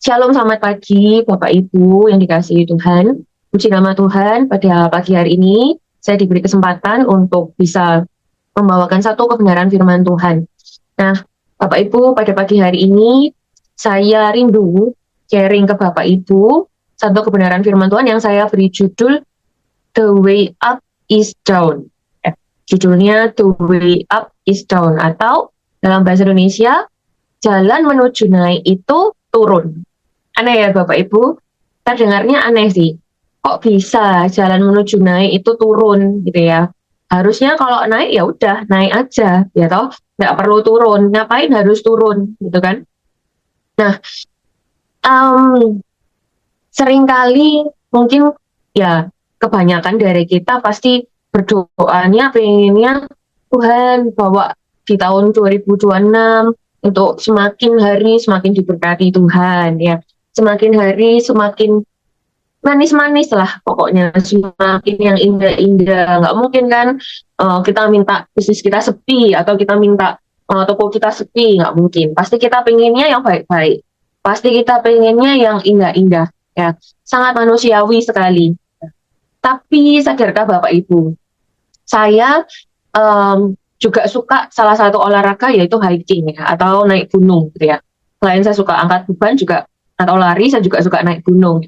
Shalom, selamat pagi Bapak Ibu yang dikasihi Tuhan. Puji nama Tuhan, pada pagi hari ini saya diberi kesempatan untuk bisa membawakan satu kebenaran firman Tuhan. Nah, Bapak Ibu, pada pagi hari ini saya rindu sharing ke Bapak Ibu satu kebenaran firman Tuhan yang saya beri judul The Way Up is Down. Judulnya The Way Up is Down, atau dalam bahasa Indonesia, jalan menuju naik itu turun. Aneh ya Bapak Ibu, terdengarnya aneh sih. Kok bisa jalan menuju naik itu turun gitu ya? Harusnya kalau naik ya udah naik aja, ya toh, nggak perlu turun. Ngapain harus turun gitu kan? Nah, um, seringkali mungkin ya kebanyakan dari kita pasti berdoanya pengennya Tuhan bawa di tahun 2026 untuk semakin hari semakin diberkati Tuhan ya. Semakin hari semakin manis-manis lah pokoknya, semakin yang indah-indah. Nggak mungkin kan kita minta bisnis kita sepi atau kita minta toko kita sepi, nggak mungkin. Pasti kita pengennya yang baik-baik, pasti kita pengennya yang indah-indah ya, sangat manusiawi sekali. Tapi sadarkah Bapak Ibu, saya juga suka salah satu olahraga yaitu hiking ya, atau naik gunung gitu ya. Selain saya suka angkat beban juga atau lari, saya juga suka naik gunung.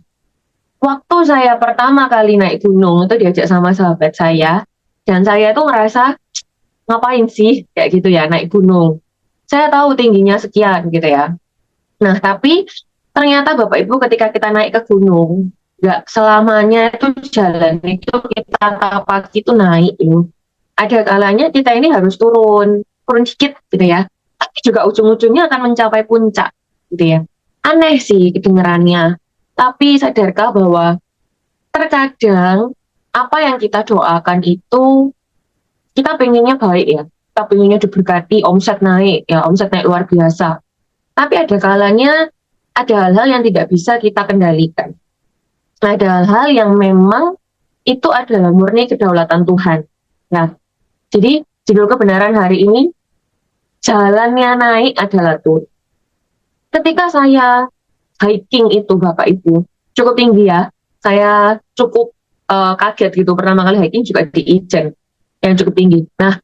Waktu saya pertama kali naik gunung itu diajak sama sahabat saya, dan saya tuh ngerasa ngapain sih kayak gitu ya naik gunung. Saya tahu tingginya sekian gitu ya. Nah, tapi ternyata Bapak Ibu, ketika kita naik ke gunung, nggak selamanya itu jalan itu kita kaki itu naik itu. Ada kalanya kita ini harus turun, turun dikit gitu ya. Tapi juga ujung-ujungnya akan mencapai puncak gitu ya. Aneh sih kedengarannya. Tapi sadarkah bahwa terkadang apa yang kita doakan itu kita pengennya baik ya. Kita pengennya diberkati, omset naik ya, omset naik luar biasa. Tapi ada kalanya ada hal-hal yang tidak bisa kita kendalikan. Ada hal-hal yang memang itu adalah murni kedaulatan Tuhan. Nah, jadi judul kebenaran hari ini, jalannya naik adalah turun. Ketika saya hiking itu Bapak Ibu, cukup tinggi ya. Saya cukup kaget gitu, pertama kali hiking juga di Ijen yang cukup tinggi. Nah,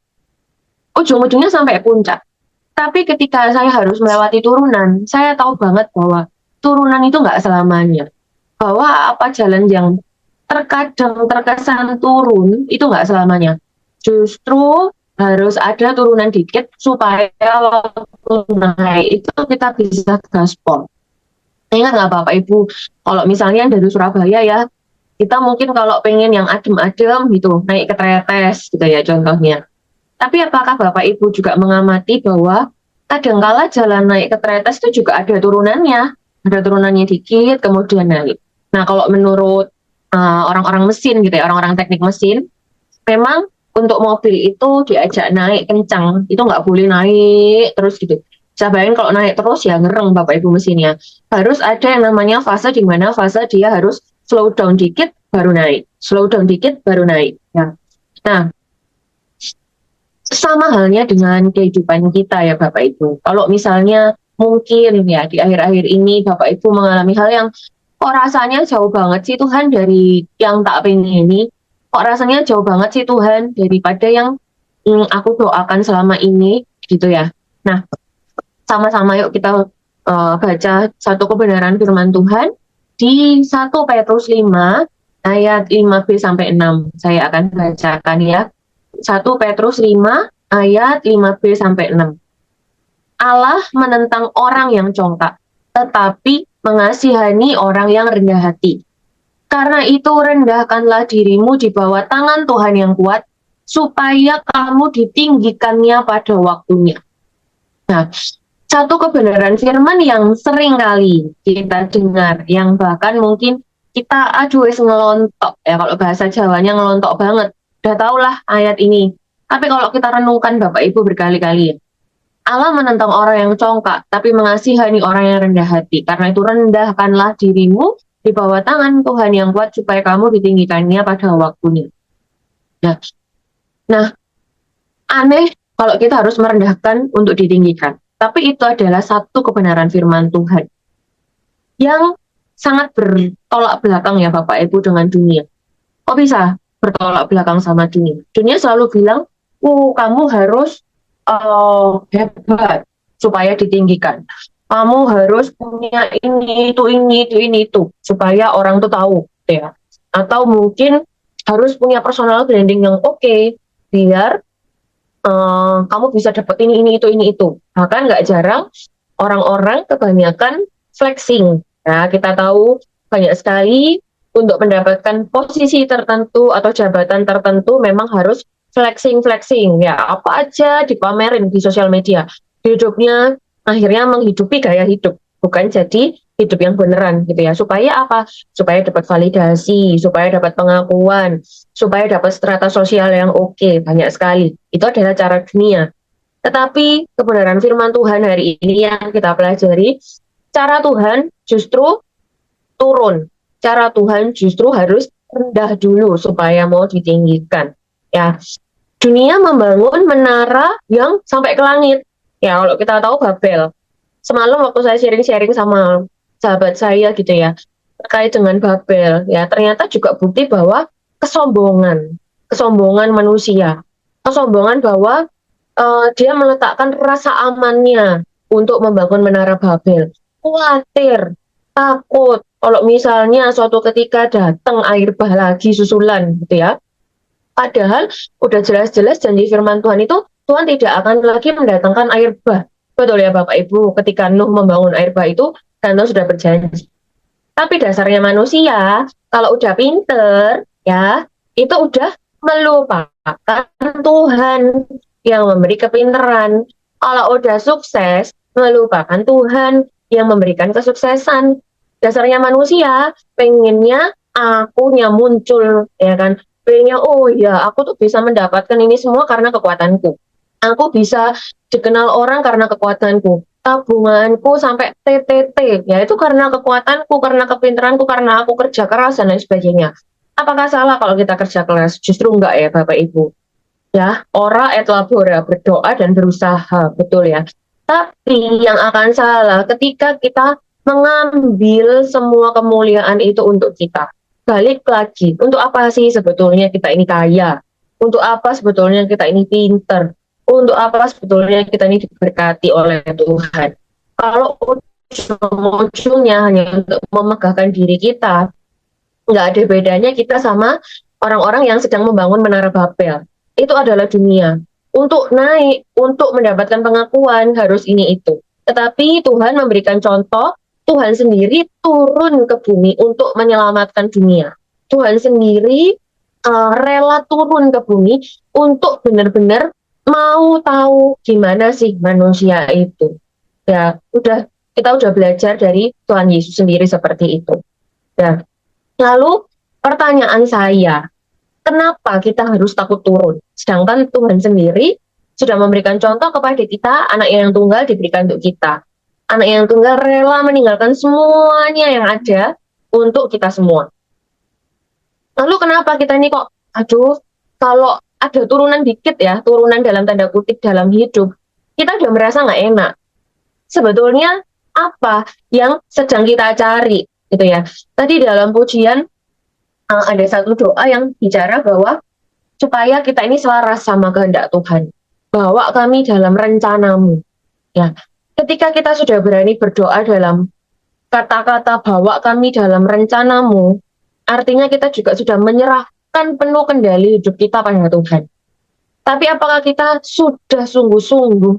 ujung-ujungnya sampai puncak. Tapi ketika saya harus melewati turunan, saya tahu banget bahwa turunan itu nggak selamanya. Bahwa apa jalan yang terkadang terkesan turun, itu nggak selamanya. Justru harus ada turunan dikit supaya waktu naik itu kita bisa gaspol. Ingat nggak Bapak Ibu, kalau misalnya dari Surabaya ya, kita mungkin kalau pengen yang adem-adem gitu, naik ke Tretes gitu ya contohnya. Tapi apakah Bapak Ibu juga mengamati bahwa kadangkala jalan naik ke Tretes itu juga ada turunannya dikit, kemudian naik. Nah, kalau menurut orang-orang mesin gitu ya, orang-orang teknik mesin, memang untuk mobil itu diajak naik kencang, itu nggak boleh naik terus gitu. Saya bayangin kalau naik terus ya ngereng Bapak Ibu mesinnya. Harus ada yang namanya fase di mana fase dia harus slow down dikit baru naik, slow down dikit baru naik. Ya. Nah, sama halnya dengan kehidupan kita ya Bapak Ibu. Kalau misalnya mungkin ya di akhir-akhir ini Bapak Ibu mengalami hal yang kok rasanya jauh banget sih Tuhan dari yang tak pengen ini. Kok rasanya jauh banget sih Tuhan daripada yang aku doakan selama ini gitu ya. Nah, sama-sama yuk kita baca satu kebenaran firman Tuhan di 1 Petrus 5 ayat 5b sampai 6. Saya akan bacakan ya. 1 Petrus 5 ayat 5b sampai 6. Allah menentang orang yang congkak, tetapi mengasihani orang yang rendah hati. Karena itu rendahkanlah dirimu di bawah tangan Tuhan yang kuat, supaya kamu ditinggikannya pada waktunya. Nah, satu kebenaran firman yang sering kali kita dengar, yang bahkan mungkin kita aduh ngelontok ya, kalau bahasa Jawanya ngelontok banget. Udah tahulah ayat ini. Tapi kalau kita renungkan Bapak Ibu berkali-kali, Allah menentang orang yang congkak, tapi mengasihani orang yang rendah hati. Karena itu rendahkanlah dirimu di bawah tangan Tuhan yang kuat, supaya kamu ditinggikannya pada waktunya. Nah, nah, aneh kalau kita harus merendahkan untuk ditinggikan. Tapi itu adalah satu kebenaran firman Tuhan. yang sangat bertolak belakang ya Bapak Ibu dengan dunia. Kok bisa bertolak belakang sama dunia? Dunia selalu bilang, kamu harus hebat supaya ditinggikan. Kamu harus punya ini, itu, supaya orang tuh tahu, gitu ya. Atau mungkin harus punya personal branding yang oke, biar kamu bisa dapat ini, itu. Bahkan nggak jarang orang-orang kebanyakan flexing. Nah, kita tahu banyak sekali untuk mendapatkan posisi tertentu atau jabatan tertentu memang harus flexing-flexing. Ya, apa aja dipamerin di sosial media. Hidupnya akhirnya menghidupi gaya hidup, bukan jadi hidup yang beneran gitu ya. Supaya apa? Supaya dapat validasi, supaya dapat pengakuan, supaya dapat strata sosial yang oke, banyak sekali. Itu adalah cara dunia. Tetapi kebenaran firman Tuhan hari ini yang kita pelajari, cara Tuhan justru turun. Cara Tuhan justru harus rendah dulu supaya mau ditinggikan. Ya, dunia membangun menara yang sampai ke langit. Ya, kalau kita tahu Babel. Semalam waktu saya sharing-sharing sama sahabat saya gitu ya, terkait dengan Babel, ya ternyata juga bukti bahwa kesombongan manusia, kesombongan bahwa dia meletakkan rasa amannya untuk membangun menara Babel. Khawatir, takut, kalau misalnya suatu ketika datang air bah lagi susulan gitu ya. Padahal udah jelas-jelas janji firman Tuhan itu Tuhan tidak akan lagi mendatangkan air bah. Betul ya Bapak Ibu, ketika Nuh membangun air bah itu, dan Nuh sudah berjanji. Tapi dasarnya manusia, kalau udah pinter, ya, itu udah melupakan Tuhan yang memberi kepinteran. Kalau udah sukses, melupakan Tuhan yang memberikan kesuksesan. Dasarnya manusia, pengennya akunya muncul, ya kan? Pengennya, oh ya, aku tuh bisa mendapatkan ini semua karena kekuatanku. Aku bisa dikenal orang karena kekuatanku. Tabunganku sampai TTT, ya itu karena kekuatanku, karena kepintaranku, karena aku kerja keras dan lain sebagainya. Apakah salah kalau kita kerja keras? Justru enggak ya Bapak Ibu. Ya, ora et labora, berdoa dan berusaha, betul ya. Tapi yang akan salah ketika kita mengambil semua kemuliaan itu untuk kita. Balik lagi, untuk apa sih sebetulnya kita ini kaya? Untuk apa sebetulnya kita ini pinter? Untuk apa sebetulnya kita ini diberkati oleh Tuhan? Kalau ujung-ujungnya hanya untuk memegahkan diri kita, nggak ada bedanya kita sama orang-orang yang sedang membangun menara Babel. Itu adalah dunia. Untuk naik, untuk mendapatkan pengakuan harus ini itu. Tetapi Tuhan memberikan contoh, Tuhan sendiri turun ke bumi untuk menyelamatkan dunia. Tuhan sendiri rela turun ke bumi untuk benar-benar mau tahu gimana sih manusia itu. Ya, kita udah belajar dari Tuhan Yesus sendiri seperti itu. Ya. Lalu pertanyaan saya, kenapa kita harus takut turun? Sedangkan Tuhan sendiri sudah memberikan contoh kepada kita, anak yang tunggal diberikan untuk kita. Anak yang tunggal rela meninggalkan semuanya yang ada untuk kita semua. Lalu kenapa kita ini kok, kalau ada turunan dikit ya, turunan dalam tanda kutip dalam hidup, kita udah merasa nggak enak. Sebetulnya apa yang sedang kita cari, gitu ya. Tadi dalam pujian ada satu doa yang bicara bahwa supaya kita ini selaras sama kehendak Tuhan. Bawa kami dalam rencanamu. Ya, ketika kita sudah berani berdoa dalam kata-kata bawa kami dalam rencanamu, artinya kita juga sudah menyerahkan penuh kendali hidup kita pada Tuhan. Tapi apakah kita sudah sungguh-sungguh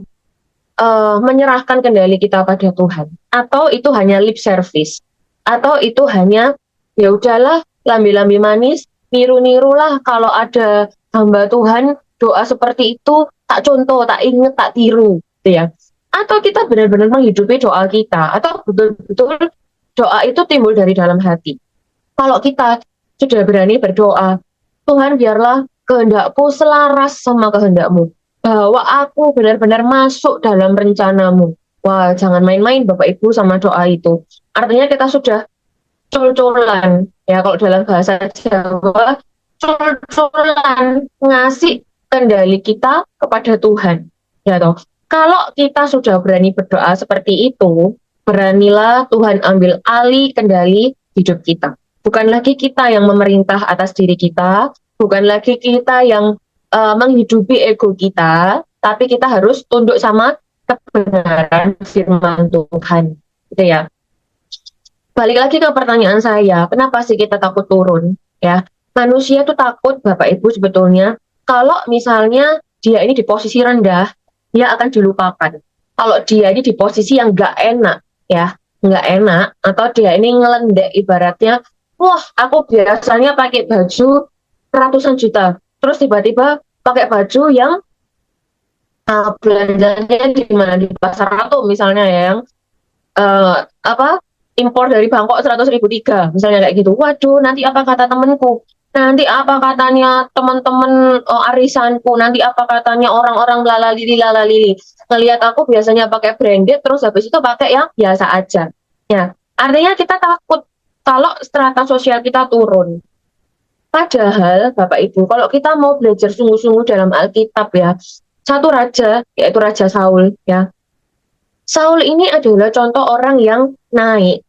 menyerahkan kendali kita pada Tuhan? Atau itu hanya lip service? Atau itu hanya, ya udahlah, lambi-lambi manis, niru-nirulah kalau ada hamba Tuhan doa seperti itu, tak contoh, tak inget, tak tiru, gitu ya. Atau kita benar-benar menghidupi doa kita, atau betul-betul doa itu timbul dari dalam hati. Kalau kita sudah berani berdoa, Tuhan biarlah kehendakku selaras sama kehendakmu, bahwa aku benar-benar masuk dalam rencanamu. Wah, jangan main-main Bapak Ibu sama doa itu. Artinya kita sudah col-colan, ya kalau dalam bahasa Jawa, col-colan ngasih kendali kita kepada Tuhan. Ya toh. Kalau kita sudah berani berdoa seperti itu, Beranilah Tuhan ambil alih kendali hidup kita. Bukan lagi kita yang memerintah atas diri kita, bukan lagi kita yang menghidupi ego kita, tapi kita harus tunduk sama kebenaran firman Tuhan. Gitu ya. Balik lagi ke pertanyaan saya, kenapa sih kita takut turun? Ya, manusia tuh takut, Bapak Ibu, sebetulnya kalau misalnya dia ini di posisi rendah, dia akan dilupakan. Kalau dia ini di posisi yang nggak enak, ya, nggak enak, atau dia ini ngelendek ibaratnya, wah, aku biasanya pakai baju ratusan juta, terus tiba-tiba pakai baju yang belanjanya di mana di pasar ratu misalnya ya, yang apa impor dari Bangkok 100.000 tiga misalnya kayak gitu. Waduh, nanti apa kata temenku, nanti apa katanya teman-teman arisanku, nanti apa katanya orang-orang lalalili ngelihat aku biasanya pakai branded terus habis itu pakai yang biasa aja ya. Artinya kita takut kalau strata sosial kita turun. Padahal Bapak Ibu, kalau kita mau belajar sungguh-sungguh dalam Alkitab ya, satu raja yaitu Raja Saul ya, Saul ini adalah contoh orang yang naik,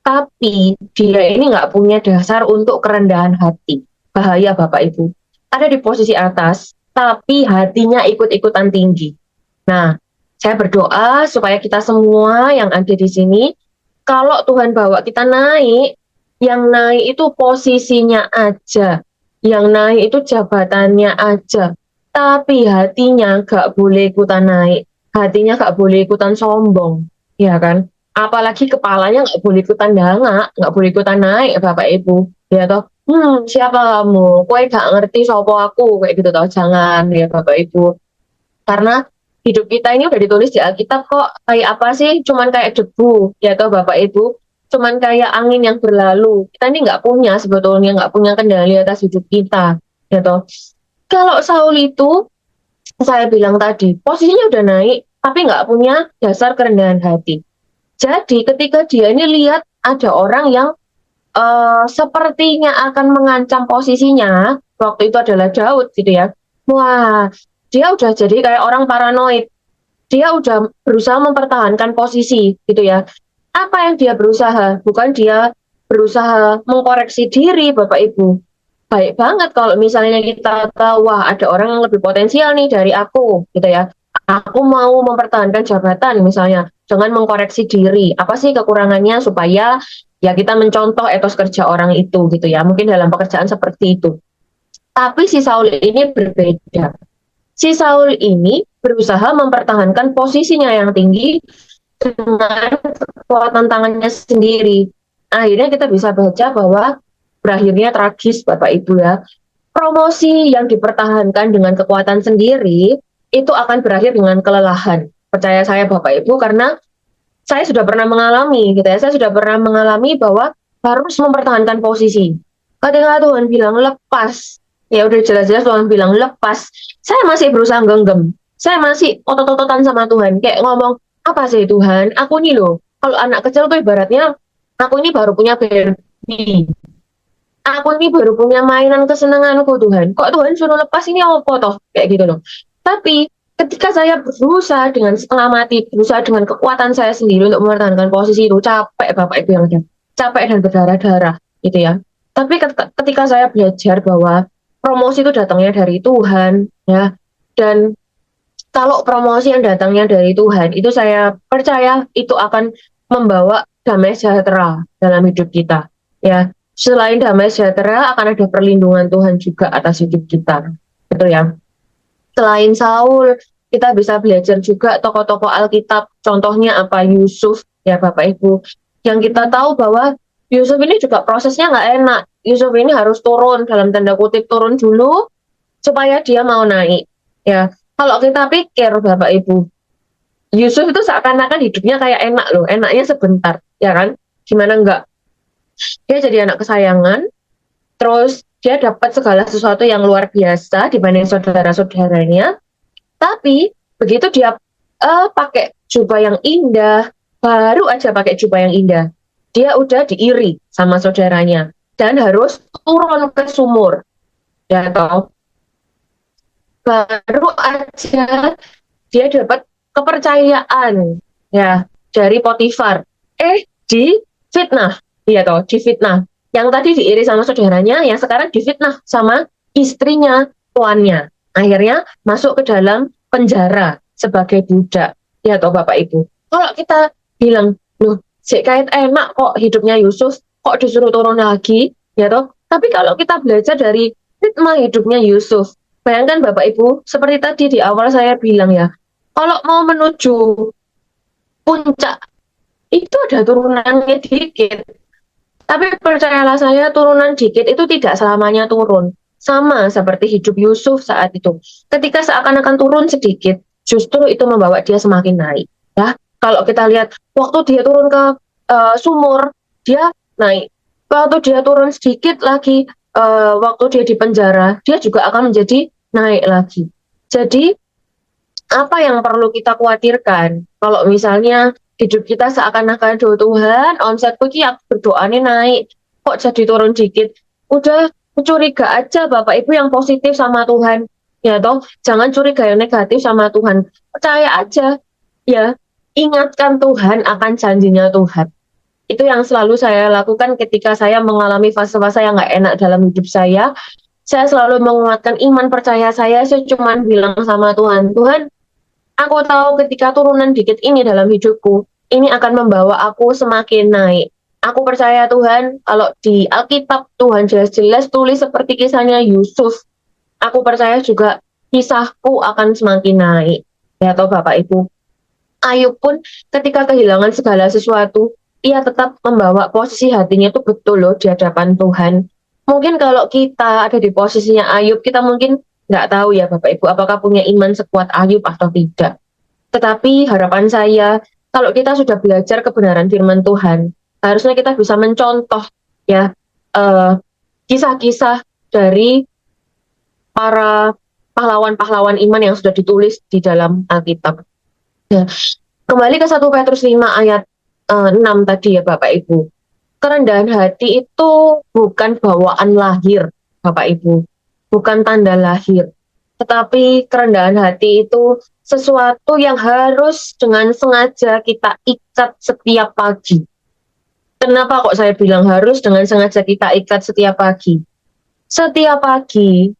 tapi dia ini nggak punya dasar untuk kerendahan hati. Bahaya Bapak Ibu. Ada di posisi atas, tapi hatinya ikut-ikutan tinggi. Nah, saya berdoa supaya kita semua yang ada di sini, kalau Tuhan bawa kita naik, yang naik itu posisinya aja, yang naik itu jabatannya aja, tapi hatinya nggak boleh ikutan naik, hatinya nggak boleh ikutan sombong, ya kan? Apalagi kepalanya nggak boleh ikutan dangak, nggak boleh ikutan naik, Bapak Ibu, ya toh. Siapa kamu? Kue gak ngerti sopo aku, kayak gitu toh. Jangan ya Bapak Ibu. Karena hidup kita ini udah ditulis di Alkitab kok, kayak apa sih? Cuman kayak debu, ya toh Bapak Ibu. Cuman kayak angin yang berlalu. Kita ini nggak punya sebetulnya, nggak punya kendali atas hidup kita, ya toh. Kalau Saul itu, saya bilang tadi, posisinya udah naik, tapi nggak punya dasar kerendahan hati. Jadi ketika dia ini lihat ada orang yang sepertinya akan mengancam posisinya, waktu itu adalah Daud gitu ya. Wah, dia udah jadi kayak orang paranoid. Dia udah berusaha mempertahankan posisi gitu ya. Apa yang dia berusaha? Bukan dia berusaha mengkoreksi diri, Bapak Ibu. Baik banget kalau misalnya kita tahu, wah ada orang yang lebih potensial nih dari aku gitu ya. Aku mau mempertahankan jabatan misalnya dengan mengkoreksi diri. Apa sih kekurangannya supaya ya kita mencontoh etos kerja orang itu gitu ya. Mungkin dalam pekerjaan seperti itu. Tapi si Saul ini berbeda. Si Saul ini berusaha mempertahankan posisinya yang tinggi dengan kekuatan tangannya sendiri. Akhirnya kita bisa baca bahwa berakhirnya tragis Bapak Ibu ya. Promosi yang dipertahankan dengan kekuatan sendiri itu akan berakhir dengan kelelahan. Percaya saya Bapak Ibu, karena saya sudah pernah mengalami gitu ya. Saya sudah pernah mengalami bahwa harus mempertahankan posisi. Ketika Tuhan bilang lepas, ya udah jelas-jelas Tuhan bilang lepas, saya masih berusaha genggam. Saya masih otot-ototan sama Tuhan, kayak ngomong, apa sih Tuhan? Aku nih loh, kalau anak kecil tuh ibaratnya, aku ini baru punya Barbie. Aku ini baru punya mainan kesenanganku Tuhan. Kok Tuhan suruh lepas ini apa toh? Kayak gitu loh. Tapi ketika saya berusaha dengan setengah mati, berusaha dengan kekuatan saya sendiri untuk mempertahankan posisi itu, capek Bapak Ibu yang ada. Capek dan berdarah-darah gitu ya. Tapi ketika saya belajar bahwa promosi itu datangnya dari Tuhan ya. Dan kalau promosi yang datangnya dari Tuhan, itu saya percaya itu akan membawa damai sejahtera dalam hidup kita. Ya, selain damai sejahtera akan ada perlindungan Tuhan juga atas hidup kita. Betul ya. Selain Saul, kita bisa belajar juga tokoh-tokoh Alkitab. Contohnya apa? Yusuf, ya Bapak Ibu. Yang kita tahu bahwa Yusuf ini juga prosesnya nggak enak. Yusuf ini harus turun, dalam tanda kutip turun dulu, supaya dia mau naik. Ya, kalau kita pikir Bapak Ibu, Yusuf itu seakan-akan hidupnya kayak enak loh, enaknya sebentar, ya kan? Gimana enggak? Dia jadi anak kesayangan, terus dia dapat segala sesuatu yang luar biasa dibanding saudara-saudaranya. Tapi begitu dia pakai jubah yang indah, baru aja pakai jubah yang indah, dia udah diiri sama saudaranya dan harus turun ke sumur. Ya toh, baru aja dia dapat kepercayaan ya dari Potifar. di fitnah, iya toh, di fitnah. Yang tadi diiri sama saudaranya, yang sekarang difitnah sama istrinya, tuannya. Akhirnya masuk ke dalam penjara sebagai budak. Ya toh Bapak Ibu. Kalau kita bilang, loh, sik kait enak kok hidupnya Yusuf, kok disuruh turun lagi, ya toh. Tapi kalau kita belajar dari ritme hidupnya Yusuf, bayangkan Bapak Ibu, seperti tadi di awal saya bilang ya, kalau mau menuju puncak itu ada turunannya dikit. Tapi percayalah saya, turunan dikit itu tidak selamanya turun. Sama seperti hidup Yusuf saat itu. Ketika seakan-akan turun sedikit, justru itu membawa dia semakin naik. Ya, kalau kita lihat waktu dia turun ke sumur, dia naik. Waktu dia turun sedikit lagi, waktu dia di penjara, dia juga akan menjadi naik lagi. Jadi apa yang perlu kita khawatirkan kalau misalnya hidup kita seakan-akan do Tuhan omsetku ki aku berdoanya naik kok jadi turun dikit, udah curiga aja Bapak Ibu yang positif sama Tuhan, ya toh, jangan curiga yang negatif sama Tuhan, percaya aja ya, ingatkan Tuhan akan janjinya Tuhan. Itu yang selalu saya lakukan ketika saya mengalami fase-fase yang nggak enak dalam hidup saya selalu menguatkan iman percaya saya cuma bilang sama Tuhan, Tuhan, aku tahu ketika turunan dikit ini dalam hidupku, ini akan membawa aku semakin naik. Aku percaya Tuhan, kalau di Alkitab Tuhan jelas-jelas tulis seperti kisahnya Yusuf. Aku percaya juga kisahku akan semakin naik. Ya toh Bapak Ibu. Ayub pun ketika kehilangan segala sesuatu, ia tetap membawa posisi hatinya itu betul loh di hadapan Tuhan. Mungkin kalau kita ada di posisinya Ayub, kita mungkin nggak tahu ya Bapak Ibu, apakah punya iman sekuat Ayub atau tidak. Tetapi harapan saya, kalau kita sudah belajar kebenaran firman Tuhan, harusnya kita bisa mencontoh ya kisah-kisah dari para pahlawan-pahlawan iman yang sudah ditulis di dalam Alkitab. Ya, kembali ke 1 Petrus 5 ayat 6 tadi ya Bapak Ibu. Kerendahan hati itu bukan bawaan lahir, Bapak Ibu. Bukan tanda lahir. Tetapi kerendahan hati itu sesuatu yang harus dengan sengaja kita ikat setiap pagi. Kenapa kok saya bilang harus dengan sengaja kita ikat setiap pagi? Setiap pagi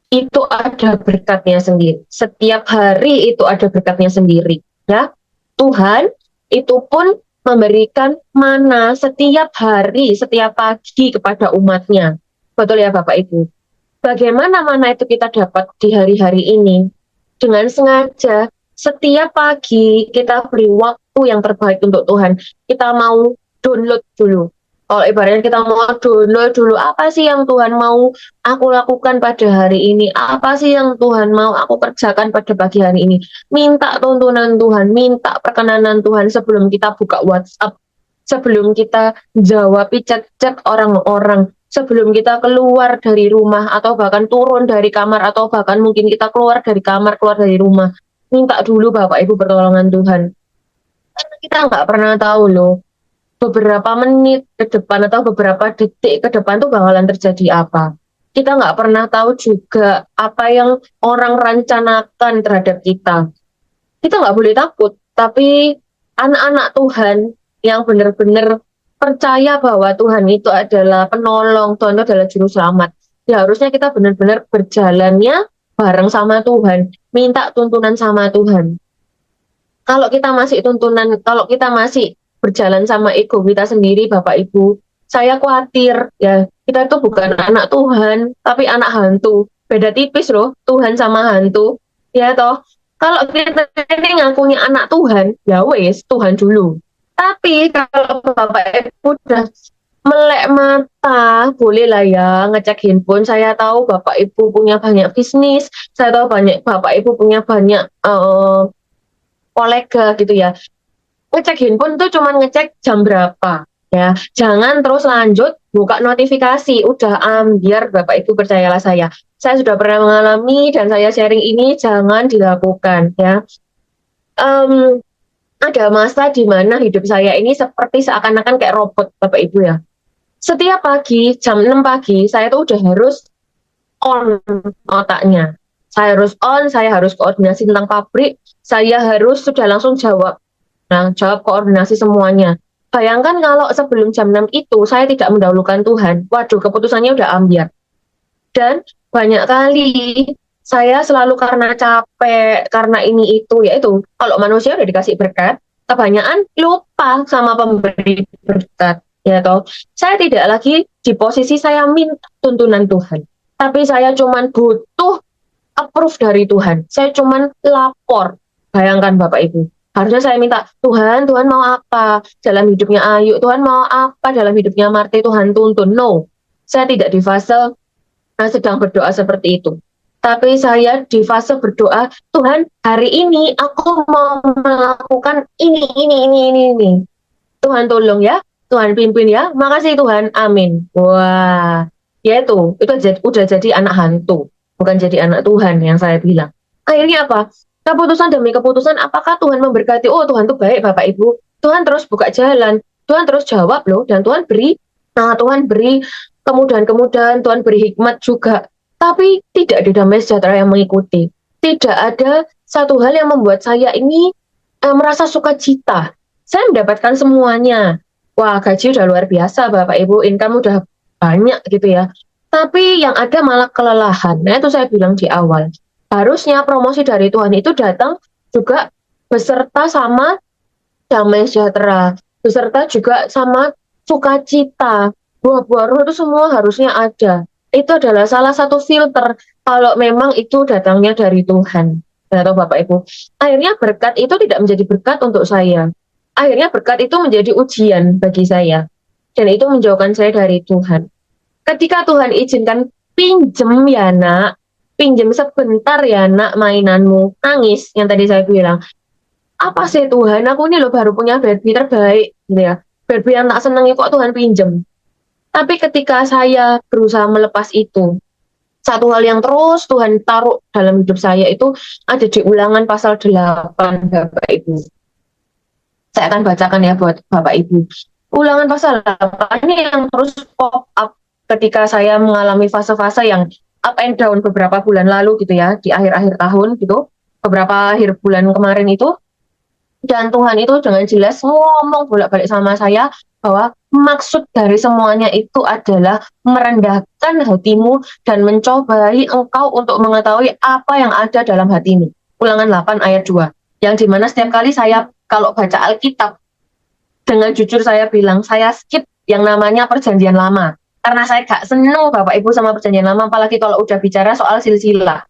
itu ada berkatnya sendiri. Setiap hari itu ada berkatnya sendiri. Ya, Tuhan itu pun memberikan mana setiap hari, setiap pagi kepada umatnya. Betul ya Bapak Ibu? Bagaimana mana itu kita dapat di hari-hari ini? Dengan sengaja, setiap pagi kita beri waktu yang terbaik untuk Tuhan. Kita mau download dulu. Kalau ibaratnya kita mau download dulu, apa sih yang Tuhan mau aku lakukan pada hari ini? Apa sih yang Tuhan mau aku kerjakan pada pagi hari ini? Minta tuntunan Tuhan, minta perkenanan Tuhan sebelum kita buka WhatsApp, sebelum kita jawab chat-chat orang-orang, sebelum kita keluar dari rumah atau bahkan turun dari kamar atau bahkan mungkin kita keluar dari kamar, keluar dari rumah. Minta dulu Bapak Ibu pertolongan Tuhan. Karena kita nggak pernah tahu loh, beberapa menit ke depan atau beberapa detik ke depan tuh bakalan terjadi apa. Kita nggak pernah tahu juga apa yang orang rencanakan terhadap kita. Kita nggak boleh takut, tapi anak-anak Tuhan yang benar-benar percaya bahwa Tuhan itu adalah penolong, Tuhan itu adalah juru selamat. Ya harusnya kita benar-benar berjalannya bareng sama Tuhan, minta tuntunan sama Tuhan. Kalau kita masih berjalan sama ego kita sendiri, Bapak Ibu, saya khawatir ya, kita itu bukan anak Tuhan, tapi anak hantu. Beda tipis loh, Tuhan sama hantu. Ya toh, kalau kita ini ngakunya anak Tuhan, ya wes Tuhan dulu. Tapi kalau Bapak Ibu udah melek mata, bolehlah ya ngecek handphone. Saya tahu Bapak Ibu punya banyak bisnis, saya tahu Bapak Ibu punya banyak kolega gitu ya. Ngecek handphone tuh cuman ngecek jam berapa ya. Jangan terus lanjut buka notifikasi. Udah biar Bapak Ibu percayalah saya. Saya sudah pernah mengalami dan saya sharing ini, jangan dilakukan ya. Ada masa di mana hidup saya ini seperti seakan-akan kayak robot Bapak Ibu ya. Setiap pagi jam 6 pagi saya tuh udah harus on otaknya. Saya harus on, saya harus koordinasi tentang pabrik, saya harus sudah langsung jawab. Nah, jawab koordinasi semuanya. Bayangkan kalau sebelum jam 6 itu saya tidak mendahulukan Tuhan. Waduh, keputusannya udah ambiar. Dan banyak kali saya selalu karena capek, karena ini itu, yaitu kalau manusia udah dikasih berkat, kebanyakan lupa sama pemberi berkat. Ya toh, saya tidak lagi di posisi saya minta tuntunan Tuhan. Tapi saya cuman butuh approve dari Tuhan. Saya cuman lapor. Bayangkan Bapak Ibu. Harusnya saya minta, Tuhan, Tuhan mau apa dalam hidupnya Ayu? Tuhan mau apa dalam hidupnya Marti? Tuhan tuntun. No, saya tidak di fase sedang berdoa seperti itu. Tapi saya di fase berdoa, Tuhan, hari ini aku mau melakukan ini. Tuhan tolong ya, Tuhan pimpin ya. Makasih Tuhan, amin. Wah, ya itu udah jadi anak hantu, bukan jadi anak Tuhan yang saya bilang. Akhirnya apa? Keputusan demi keputusan, apakah Tuhan memberkati? Oh, Tuhan tuh baik Bapak Ibu. Tuhan terus buka jalan, Tuhan terus jawab loh, dan Tuhan beri, Tuhan beri kemudahan-kemudahan, Tuhan beri hikmat juga. Tapi tidak ada damai sejahtera yang mengikuti. Tidak ada satu hal yang membuat saya ini merasa sukacita. Saya mendapatkan semuanya. Wah, gaji udah luar biasa Bapak Ibu, income udah banyak gitu ya. Tapi yang ada malah kelelahan. Nah, itu saya bilang di awal. Harusnya promosi dari Tuhan itu datang juga beserta sama damai sejahtera, beserta juga sama sukacita. Buah-buah roh itu semua harusnya ada. Itu adalah salah satu filter kalau memang itu datangnya dari Tuhan. Atau Bapak Ibu. Akhirnya berkat itu tidak menjadi berkat untuk saya. Akhirnya berkat itu menjadi ujian bagi saya. Dan itu menjauhkan saya dari Tuhan. Ketika Tuhan izinkan pinjem ya nak, pinjem sebentar ya nak mainanmu, nangis yang tadi saya bilang. Apa sih Tuhan, aku ini loh baru punya Barbie terbaik gitu ya. Barbie yang tak senangi kok Tuhan pinjem. Tapi ketika saya berusaha melepas itu, satu hal yang terus Tuhan taruh dalam hidup saya itu ada di Ulangan pasal 8 Bapak Ibu. Saya akan bacakan ya buat Bapak Ibu. Ulangan pasal 8 ini yang terus pop up ketika saya mengalami fase-fase yang up and down beberapa bulan lalu gitu ya, di akhir-akhir tahun gitu, beberapa akhir bulan kemarin itu. Dan Tuhan itu dengan jelas ngomong bolak-balik sama saya bahwa maksud dari semuanya itu adalah merendahkan hatimu dan mencobai engkau untuk mengetahui apa yang ada dalam hatimu. Ulangan 8 ayat 2. Yang dimana setiap kali saya kalau baca Alkitab, dengan jujur saya bilang, saya skip yang namanya perjanjian lama. Karena saya gak seneng Bapak Ibu sama perjanjian lama, apalagi kalau udah bicara soal silsilah.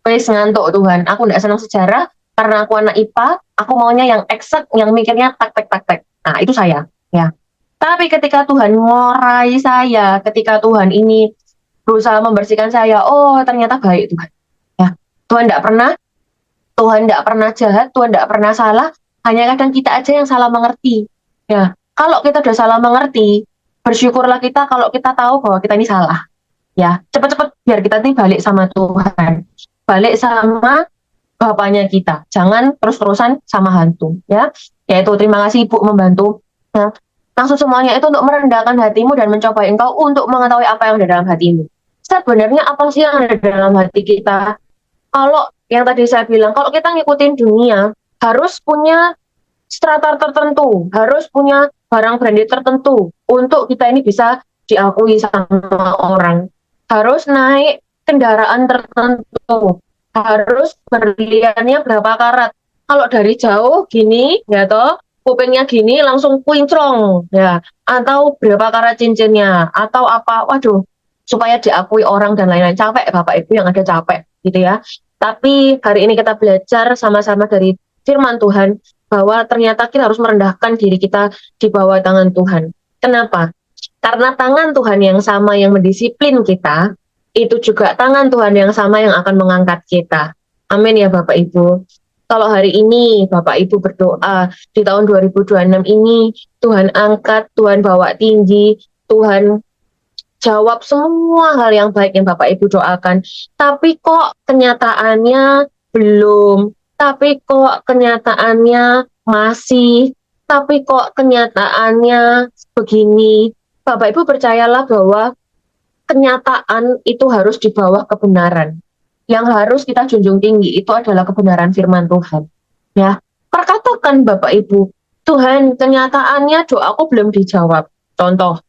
Wes ngantuk Tuhan, aku gak senang sejarah, karena aku anak IPA, aku maunya yang eksak, yang mikirnya tak. Nah, itu saya, ya. Tapi ketika Tuhan ngorai saya, ketika Tuhan ini berusaha membersihkan saya, oh ternyata baik Tuhan. Ya, Tuhan tidak pernah, Tuhan tidak pernah jahat, Tuhan tidak pernah salah. Hanya kadang kita aja yang salah mengerti. Ya, kalau kita udah salah mengerti, bersyukurlah kita kalau kita tahu bahwa kita ini salah. Ya, cepat-cepat biar kita ini balik sama Tuhan, balik sama bapaknya kita. Jangan terus-terusan sama hantu, ya. Yaitu terima kasih Ibu membantu. Nah, langsung semuanya itu untuk merendahkan hatimu dan mencoba engkau untuk mengetahui apa yang ada dalam hatimu. Sebenarnya apa sih yang ada dalam hati kita? Kalau yang tadi saya bilang, kalau kita ngikutin dunia, harus punya strata tertentu, harus punya barang branded tertentu untuk kita ini bisa diakui sama orang. Harus naik kendaraan tertentu, harus berliannya berapa karat. Kalau dari jauh gini, ya toh, kupingnya gini langsung kuincrong, ya. Atau berapa karat cincinnya, atau apa, waduh, supaya diakui orang dan lain-lain. Capek Bapak Ibu yang ada capek, gitu ya. Tapi hari ini kita belajar sama-sama dari firman Tuhan, bahwa ternyata kita harus merendahkan diri kita di bawah tangan Tuhan. Kenapa? Karena tangan Tuhan yang sama yang mendisiplin kita, itu juga tangan Tuhan yang sama yang akan mengangkat kita. Amin ya Bapak Ibu. Kalau hari ini Bapak Ibu berdoa di tahun 2026 ini, Tuhan angkat, Tuhan bawa tinggi, Tuhan jawab semua hal yang baik yang Bapak Ibu doakan. Tapi kok kenyataannya belum, tapi kok kenyataannya masih, tapi kok kenyataannya begini. Bapak Ibu percayalah bahwa kenyataan itu harus di bawah kebenaran. Yang harus kita junjung tinggi itu adalah kebenaran firman Tuhan. Ya, perkatakan Bapak Ibu, Tuhan kenyataannya doaku belum dijawab. Contoh,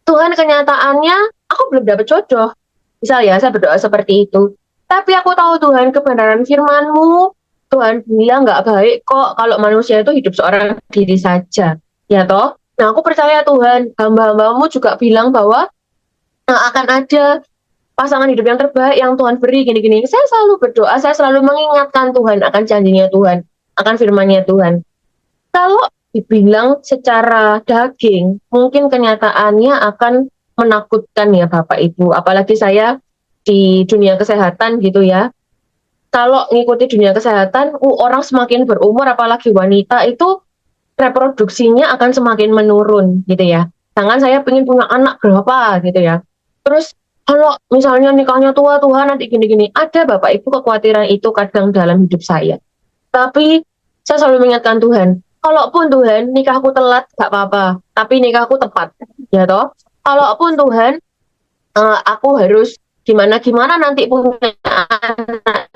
Tuhan kenyataannya aku belum dapat jodoh. Misal ya, saya berdoa seperti itu. Tapi aku tahu Tuhan kebenaran firman-Mu, Tuhan bilang nggak baik kok kalau manusia itu hidup seorang diri saja. Ya toh? Nah aku percaya Tuhan, hamba-hambamu juga bilang bahwa akan ada pasangan hidup yang terbaik yang Tuhan beri gini-gini. Saya selalu berdoa, saya selalu mengingatkan Tuhan akan janjinya Tuhan, akan firman-Nya Tuhan. Kalau dibilang secara daging, mungkin kenyataannya akan menakutkan ya Bapak Ibu. Apalagi saya di dunia kesehatan gitu ya. Kalau ngikuti dunia kesehatan, orang semakin berumur, apalagi wanita itu reproduksinya akan semakin menurun gitu ya. Sedangkan saya pengen punya anak berapa gitu ya. Terus kalau misalnya nikahnya tua Tuhan nanti gini-gini, ada Bapak Ibu kekhawatiran itu kadang dalam hidup saya. Tapi saya selalu mengingatkan Tuhan, kalaupun Tuhan nikahku telat gak apa-apa, tapi nikahku tepat, ya toh. Kalaupun Tuhan aku harus gimana-gimana nanti punya anak,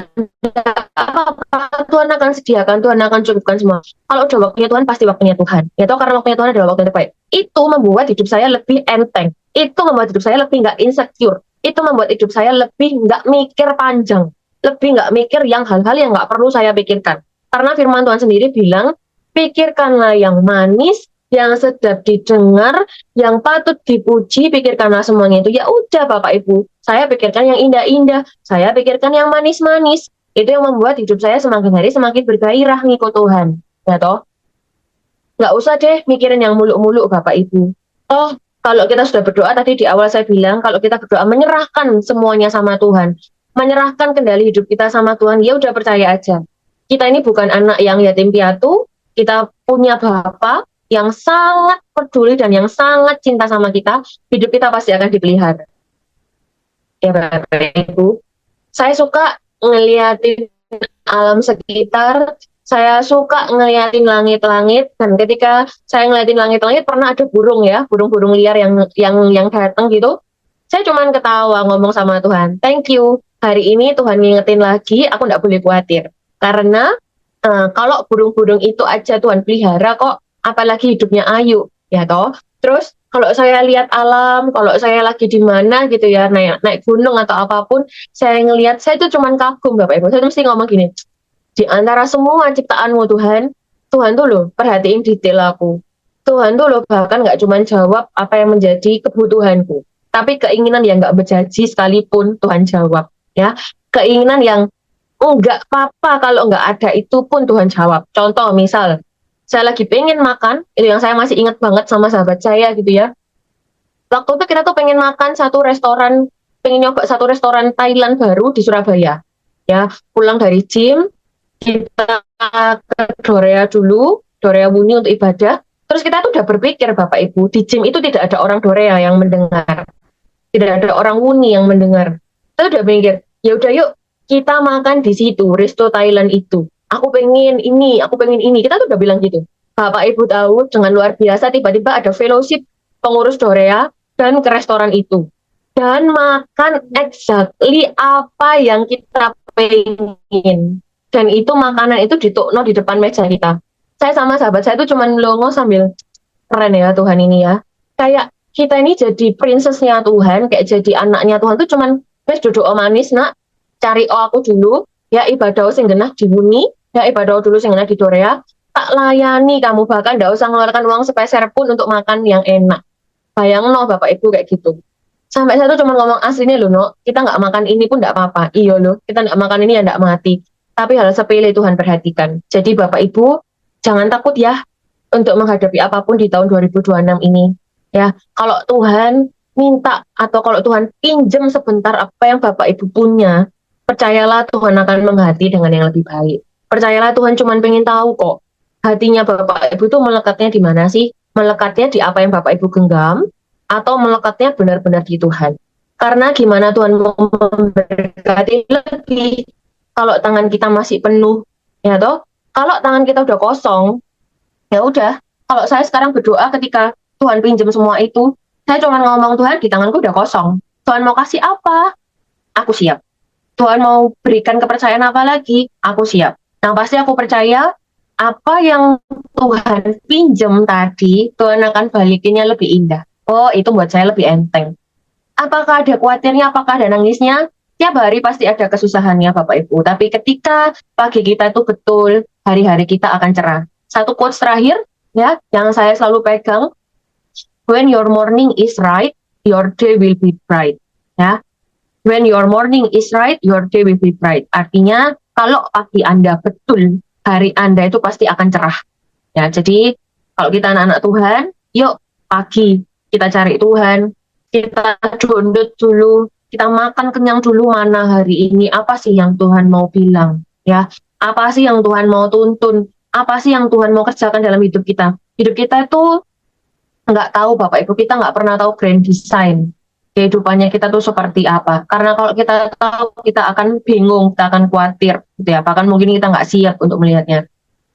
Tuhan akan sediakan, Tuhan akan cukupkan semua. Kalau udah waktunya Tuhan, pasti waktunya Tuhan. Ya toh, karena waktunya Tuhan adalah waktu yang terbaik. Itu membuat hidup saya lebih enteng. Itu membuat hidup saya lebih nggak insecure. Itu membuat hidup saya lebih nggak mikir panjang. Lebih nggak mikir yang hal-hal yang nggak perlu saya pikirkan. Karena firman Tuhan sendiri bilang, pikirkanlah yang manis, yang sedap didengar, yang patut dipuji, pikirkanlah semuanya itu. Ya udah Bapak Ibu, saya pikirkan yang indah-indah, saya pikirkan yang manis-manis. Itu yang membuat hidup saya semakin hari semakin bergairah ngikut Tuhan. Ya toh, nggak usah deh mikirin yang muluk-muluk Bapak Ibu. Oh, kalau kita sudah berdoa tadi di awal saya bilang, kalau kita berdoa menyerahkan semuanya sama Tuhan, menyerahkan kendali hidup kita sama Tuhan, ya udah percaya aja. Kita ini bukan anak yang yatim piatu, kita punya Bapa yang sangat peduli dan yang sangat cinta sama kita, hidup kita pasti akan dipelihara. Ya Bapak Ibu, saya suka ngeliatin alam sekitar, saya suka ngeliatin langit-langit, dan ketika saya ngeliatin langit-langit pernah ada burung ya, burung-burung liar yang datang gitu. Saya cuman ketawa ngomong sama Tuhan, thank you, hari ini Tuhan ngingetin lagi, aku nggak boleh khawatir. Karena kalau burung-burung itu aja Tuhan pelihara kok, apalagi hidupnya ayu, ya toh. Terus kalau saya lihat alam, kalau saya lagi di mana gitu ya, naik gunung atau apapun, saya ngelihat, saya itu cuman kagum Bapak Ibu. Saya mesti ngomong gini, di antara semua ciptaanmu Tuhan, Tuhan tuh loh perhatiin detail aku. Tuhan tuh loh bahkan nggak cuman jawab apa yang menjadi kebutuhanku, tapi keinginan yang nggak berjanji sekalipun Tuhan jawab. Ya, keinginan yang enggak apa-apa kalau nggak ada itu pun Tuhan jawab. Contoh misal, saya lagi pengen makan, itu yang saya masih ingat banget sama sahabat saya gitu ya. Waktu itu kita tuh pengen makan satu restoran, pengen nyoba satu restoran Thailand baru di Surabaya. Ya, pulang dari gym, kita ke Dorea dulu, Dorea Wuni untuk ibadah. Terus kita tuh udah berpikir Bapak Ibu, di gym itu tidak ada orang Dorea yang mendengar. Tidak ada orang Wuni yang mendengar. Kita udah mikir, ya udah yuk kita makan di situ, resto Thailand itu. Aku pengen ini, aku pengen ini. Kita tuh udah bilang gitu. Bapak Ibu tahu dengan luar biasa tiba-tiba ada fellowship pengurus Dorea dan ke restoran itu. Dan makan exactly apa yang kita pengen. Dan itu makanan itu ditukno di depan meja kita. Saya sama sahabat saya itu cuman melongo sambil keren ya Tuhan ini ya. Kayak kita ini jadi princessnya Tuhan, kayak jadi anaknya Tuhan tuh cuman wes duduk manis nak, cari aku dulu, ya ibadah sing genah di Bumi, ya ibadah dulu sing genah di Dorea, tak layani kamu, bahkan nggak usah mengeluarkan uang sepeser pun untuk makan yang enak. Bayang no Bapak Ibu kayak gitu. Sampai saya tuh cuma ngomong aslinya loh no, kita nggak makan ini pun nggak apa-apa. Iya loh, kita nggak makan ini ya nggak mati. Tapi hal sepele Tuhan perhatikan. Jadi Bapak Ibu, jangan takut ya untuk menghadapi apapun di tahun 2026 ini. Ya, kalau Tuhan minta atau kalau Tuhan pinjam sebentar apa yang Bapak Ibu punya, percayalah Tuhan akan menghati dengan yang lebih baik. Percayalah Tuhan cuma pengen tahu kok, hatinya Bapak Ibu tuh melekatnya di mana sih? Melekatnya di apa yang Bapak Ibu genggam, atau melekatnya benar-benar di Tuhan. Karena gimana Tuhan mau memberkati lebih kalau tangan kita masih penuh, ya toh? Kalau tangan kita udah kosong, ya udah. Kalau saya sekarang berdoa ketika Tuhan pinjam semua itu, saya cuma ngomong Tuhan di tanganku udah kosong. Tuhan mau kasih apa? Aku siap. Tuhan mau berikan kepercayaan apa lagi? Aku siap. Nah pasti aku percaya Apa yang Tuhan pinjam tadi, Tuhan akan balikinnya lebih indah. Oh, itu buat saya lebih enteng. Apakah ada khawatirnya, apakah ada nangisnya? Tiap hari pasti ada kesusahannya Bapak Ibu. Tapi ketika pagi kita itu betul, hari-hari kita akan cerah. Satu quotes terakhir, ya, yang saya selalu pegang, when your morning is right, your day will be bright. Ya, when your morning is right, your day will be bright. Artinya, kalau pagi Anda betul, hari Anda itu pasti akan cerah. Ya, jadi kalau kita anak-anak Tuhan, yuk pagi kita cari Tuhan, kita download dulu, kita makan kenyang dulu mana hari ini, apa sih yang Tuhan mau bilang, ya, apa sih yang Tuhan mau tuntun, apa sih yang Tuhan mau kerjakan dalam hidup kita. Hidup kita itu nggak tahu Bapak Ibu, kita nggak pernah tahu grand design kehidupannya kita tuh seperti apa. Karena kalau kita tahu, kita akan bingung, kita akan khawatir, gitu ya. Bahkan mungkin kita nggak siap untuk melihatnya.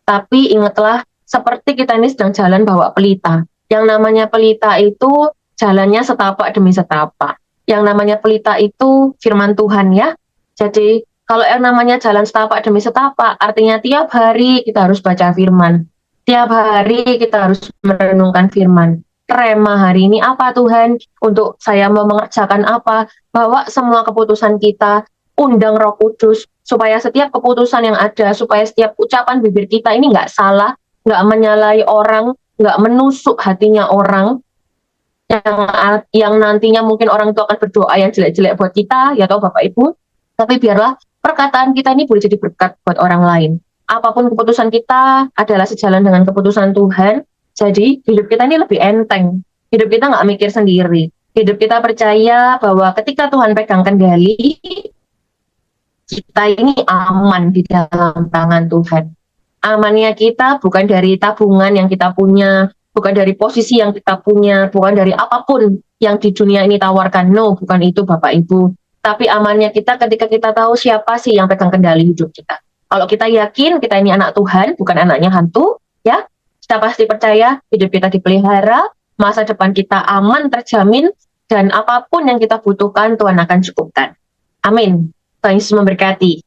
Tapi ingatlah, seperti kita ini sedang jalan bawa pelita. Yang namanya pelita itu jalannya setapak demi setapak. Yang namanya pelita itu firman Tuhan ya. Jadi kalau yang namanya jalan setapak demi setapak, artinya tiap hari kita harus baca firman. Tiap hari kita harus merenungkan firman. Rema hari ini apa Tuhan? Untuk saya mau mengerjakan apa? Bawa semua keputusan kita, undang Roh Kudus, supaya setiap keputusan yang ada, supaya setiap ucapan bibir kita ini nggak salah, nggak menyalahi orang, nggak menusuk hatinya orang, yang nantinya mungkin orang itu akan berdoa yang jelek-jelek buat kita, ya toh Bapak Ibu. Tapi biarlah perkataan kita ini boleh jadi berkat buat orang lain. Apapun keputusan kita adalah sejalan dengan keputusan Tuhan. Jadi hidup kita ini lebih enteng. Hidup kita nggak mikir sendiri. Hidup kita percaya bahwa ketika Tuhan pegang kendali, kita ini aman di dalam tangan Tuhan. Amannya kita bukan dari tabungan yang kita punya, bukan dari posisi yang kita punya, bukan dari apapun yang di dunia ini tawarkan. No, bukan itu Bapak Ibu. Tapi amannya kita ketika kita tahu siapa sih yang pegang kendali hidup kita. Kalau kita yakin kita ini anak Tuhan, bukan anaknya hantu, ya, kita pasti percaya hidup kita dipelihara, masa depan kita aman, terjamin, dan apapun yang kita butuhkan Tuhan akan cukupkan. Amin. Tuhan Yesus memberkati.